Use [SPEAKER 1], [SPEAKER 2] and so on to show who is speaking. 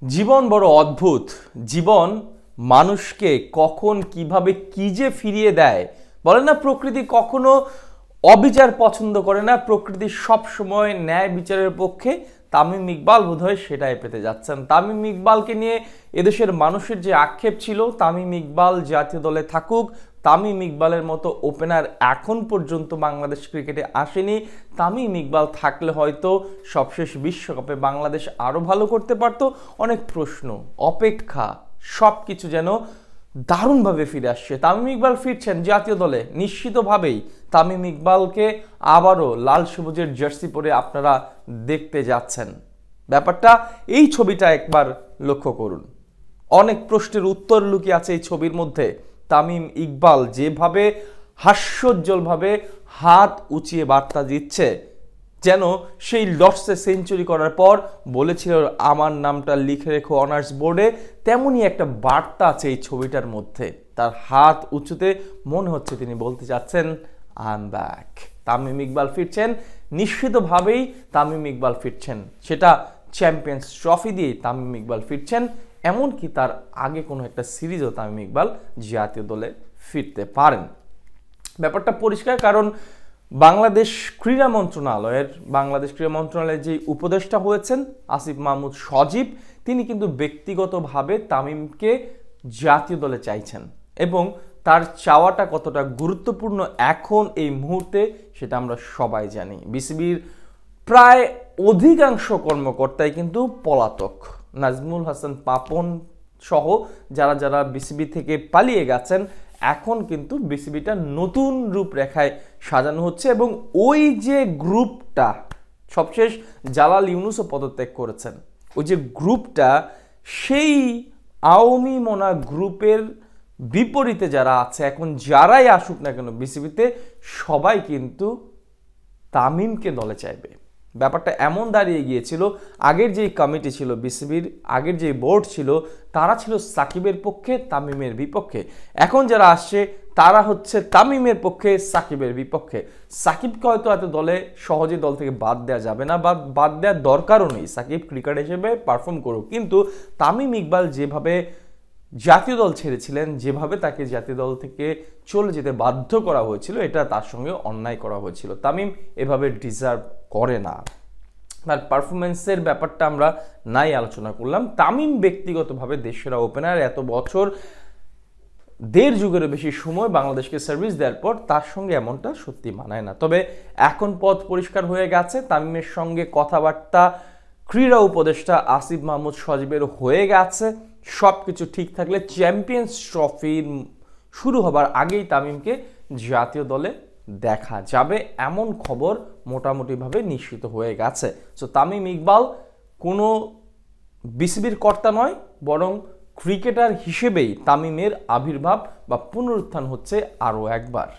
[SPEAKER 1] জীবন বড় অদ্ভুত। জীবন মানুষকে কখন কিভাবে কি যে ফিরিয়ে দেয়। বলে না, প্রকৃতি কখনো অবিচার পছন্দ করে না, প্রকৃতি সব সময় ন্যায় বিচারের পক্ষে। তামিম ইকবাল বোধহয় সেটাই পেতে যাচ্ছেন। তামিম ইকবালকে নিয়ে এদেশের মানুষের যে আক্ষেপ ছিল, তামিম ইকবাল জাতীয় দলে থাকুক, তামিম ইকবালের মতো ওপেনার এখন পর্যন্ত বাংলাদেশ ক্রিকেটে আসেনি, তামিম ইকবাল থাকলে হয়তো সবশেষ বিশ্বকাপে বাংলাদেশ আরও ভালো করতে পারত। অনেক প্রশ্ন, অপেক্ষা, সব কিছু যেন দারুণভাবে ফিরে আসছে। তামিম ইকবাল ফিরছেন জাতীয় দলে নিশ্চিতভাবেই। তামিম ইকবালকে আবারও লাল সবুজের জার্সি পরে আপনারা দেখতে যাচ্ছেন। ব্যাপারটা এই ছবিটা একবার লক্ষ্য করুন। অনেক প্রশ্নের উত্তর লুকিয়ে আছে এই ছবির মধ্যে। তামিম ইকবাল যেভাবে হাস্যোজ্জ্বলভাবে হাত উঁচিয়ে বার্তা দিচ্ছে, যেন সেই লর্ডসে সেঞ্চুরি করার পর বলেছিল আমার নামটা লিখে রেখো অনার্স বোর্ডে, তেমনই একটা বার্তা আছে এই ছবিটার মধ্যে। তার হাত উঁচুতে মনে হচ্ছে তিনি বলতে চাচ্ছেন I am back. Tamim Iqbal ফিরছেন, নিশ্চিতভাবেই তামিম ইকবাল ফিরছেন। সেটা চ্যাম্পিয়ন্স ট্রফি দিয়েই তামিম ইকবাল ফিরছেন। এমনকি তার আগে কোনো একটা সিরিজও তামিম ইকবাল জাতীয় দলে ফিরতে পারেন। ব্যাপারটা পরিষ্কার, কারণ বাংলাদেশ ক্রীড়া মন্ত্রণালয়ের যে উপদেষ্টা হয়েছেন আসিফ মাহমুদ সজীব, তিনি কিন্তু ব্যক্তিগতভাবে তামিমকে জাতীয় দলে চাইছেন, এবং তার চাওয়াটা কতটা গুরুত্বপূর্ণ এখন এই মুহূর্তে সেটা আমরা সবাই জানি। বিসিবির প্রায় অধিকাংশ কর্মকর্তাই কিন্তু পলাতক। নাজমুল হাসান পাপন সহ যারা যারা বিসিবি থেকে পালিয়ে গেছেন, এখন কিন্তু বিসিবিটা নতুন রূপরেখায় সাজানো হচ্ছে। এবং ওই যে গ্রুপটা, সবশেষ জালাল ইউনুসও পদত্যাগ করেছেন, ওই যে গ্রুপটা, সেই আওয়ামী মোনা গ্রুপের বিপরীতে যারা আছে, এখন যারাই আসুক না কেন বিসিবিতে, সবাই কিন্তু তামিমকে দলে চাইবে। ব্যাপারটা এমন দাঁড়িয়ে গিয়েছিল, আগের যেই কমিটি ছিল বিসিবির, আগের যে বোর্ড ছিল, তারা ছিল সাকিবের পক্ষে, তামিমের বিপক্ষে। এখন যারা আসছে তারা হচ্ছে তামিমের পক্ষে, সাকিবের বিপক্ষে। সাকিবকে হয়তো এত দলে সহজে দল থেকে বাদ দেওয়া যাবে না, বা বাদ দেওয়ার দরকারও নেই। সাকিব ক্রিকেট হিসেবে পারফর্ম করুক, কিন্তু তামিম ইকবাল যেভাবে জাতীয় দল ছেড়েছিলেন, যেভাবে তাকে জাতীয় দল থেকে চলে যেতে বাধ্য করা হয়েছিল, এটা তার সঙ্গে অন্যায় করা হয়েছিল। তামিম এভাবে ডিজার্ভ করে না। তার পারফরমেন্সের ব্যাপারটা আমরা নাই আলোচনা করলাম। তামিম ব্যক্তিগতভাবে দেশের ওপেনার, এত বছর, দেড় যুগেরও বেশি সময় বাংলাদেশকে সার্ভিস দেওয়ার পর তার সঙ্গে এমনটা সত্যি মানায় না। তবে এখন পথ পরিষ্কার হয়ে গেছে, তামিমের সঙ্গে কথাবার্তা ক্রীড়া উপদেষ্টা আসিফ মাহমুদ সজীবের হয়ে গেছে। সব কিছু ঠিক থাকলে চ্যাম্পিয়ন্স ট্রফি শুরু হবার আগেই তামিমকে জাতীয় দলে দেখা যাবে, এমন খবর মোটামুটিভাবে নিশ্চিত হয়ে গেছে। সো তামিম ইকবাল কোনো বিসিবির কর্তা নয়, বরং ক্রিকেটার হিসেবেই তামিমের আবির্ভাব বা পুনরুত্থান হচ্ছে আরও একবার।